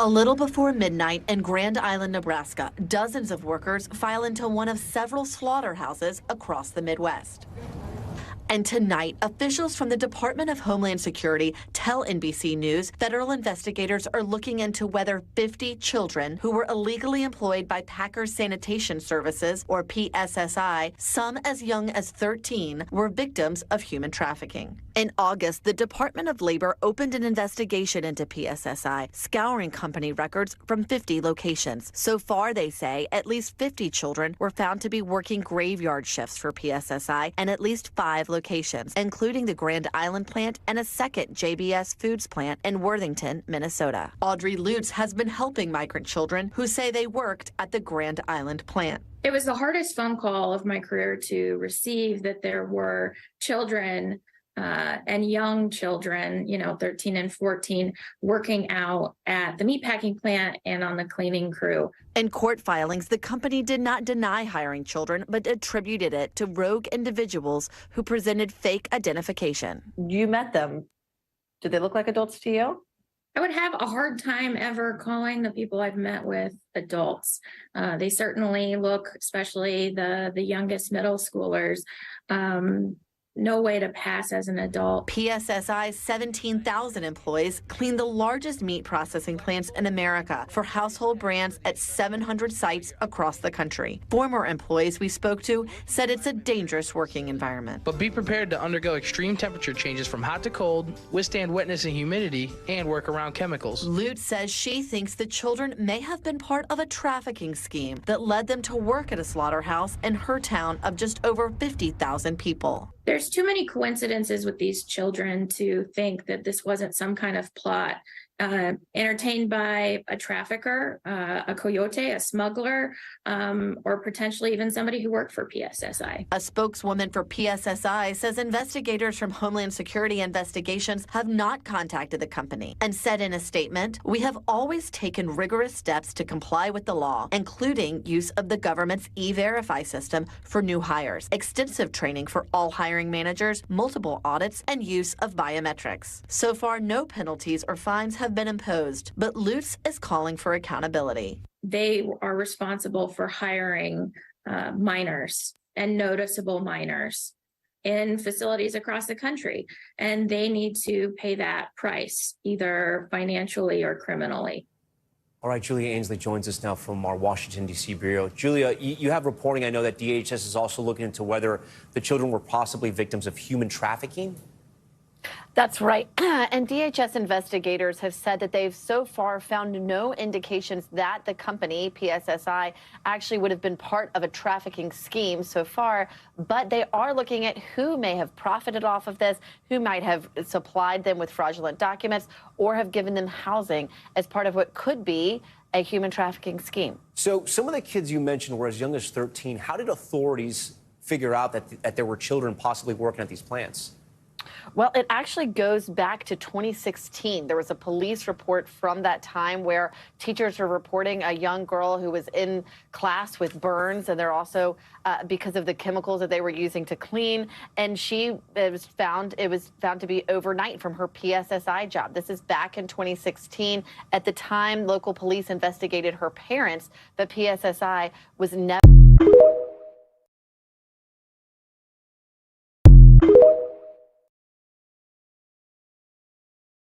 A little before midnight in Grand Island, Nebraska, dozens of workers file into one of several slaughterhouses across the Midwest. And tonight, officials from the Department of Homeland Security tell NBC News federal investigators are looking into whether 50 children who were illegally employed by Packers Sanitation Services, or PSSI, some as young as 13, were victims of human trafficking. In August, the Department of Labor opened an investigation into PSSI, scouring company records from 50 locations. So far, they say, at least 50 children were found to be working graveyard shifts for PSSI, and at least 5 locations, including the Grand Island plant and a second JBS Foods plant in Worthington, Minnesota. Audrey Lutz has been helping migrant children who say they worked at the Grand Island plant. It was the hardest phone call of my career to receive, that there were children and young children, 13 and 14, working out at the meatpacking plant and on the cleaning crew. In court filings, the company did not deny hiring children, but attributed it to rogue individuals who presented fake identification. You met them. Do they look like adults to you? I would have a hard time ever calling the people I've met with adults. They certainly look, especially the youngest middle schoolers, no way to pass as an adult. PSSI's 17,000 employees clean the largest meat processing plants in America for household brands at 700 sites across the country. Former employees we spoke to said it's a dangerous working environment. But be prepared to undergo extreme temperature changes from hot to cold, withstand wetness and humidity, and work around chemicals. Lutz says she thinks the children may have been part of a trafficking scheme that led them to work at a slaughterhouse in her town of just over 50,000 people. There's too many coincidences with these children to think that this wasn't some kind of plot entertained by a trafficker, a coyote, a smuggler, or potentially even somebody who worked for PSSI. A spokeswoman for PSSI says investigators from Homeland Security Investigations have not contacted the company and said in a statement, "We have always taken rigorous steps to comply with the law, including use of the government's E-Verify system for new hires, extensive training for all hiring managers, multiple audits, and use of biometrics." So far, no penalties or fines have been imposed, but Lutz is calling for accountability. They are responsible for hiring minors and noticeable minors in facilities across the country, and they need to pay that price, either financially or criminally. All right, Julia Ainsley joins us now from our Washington, D.C. bureau. Julia, you have reporting, I know, that DHS is also looking into whether the children were possibly victims of human trafficking. That's right. And DHS investigators have said that they've so far found no indications that the company, PSSI, actually would have been part of a trafficking scheme so far. But they are looking at who may have profited off of this, who might have supplied them with fraudulent documents or have given them housing as part of what could be a human trafficking scheme. So some of the kids you mentioned were as young as 13. How did authorities figure out that there were children possibly working at these plants? Well, it actually goes back to 2016. There was a police report from that time where teachers were reporting a young girl who was in class with burns, and they're also because of the chemicals that they were using to clean. And it was found to be overnight from her PSSI job. This is back in 2016. At the time, local police investigated her parents, but PSSI was never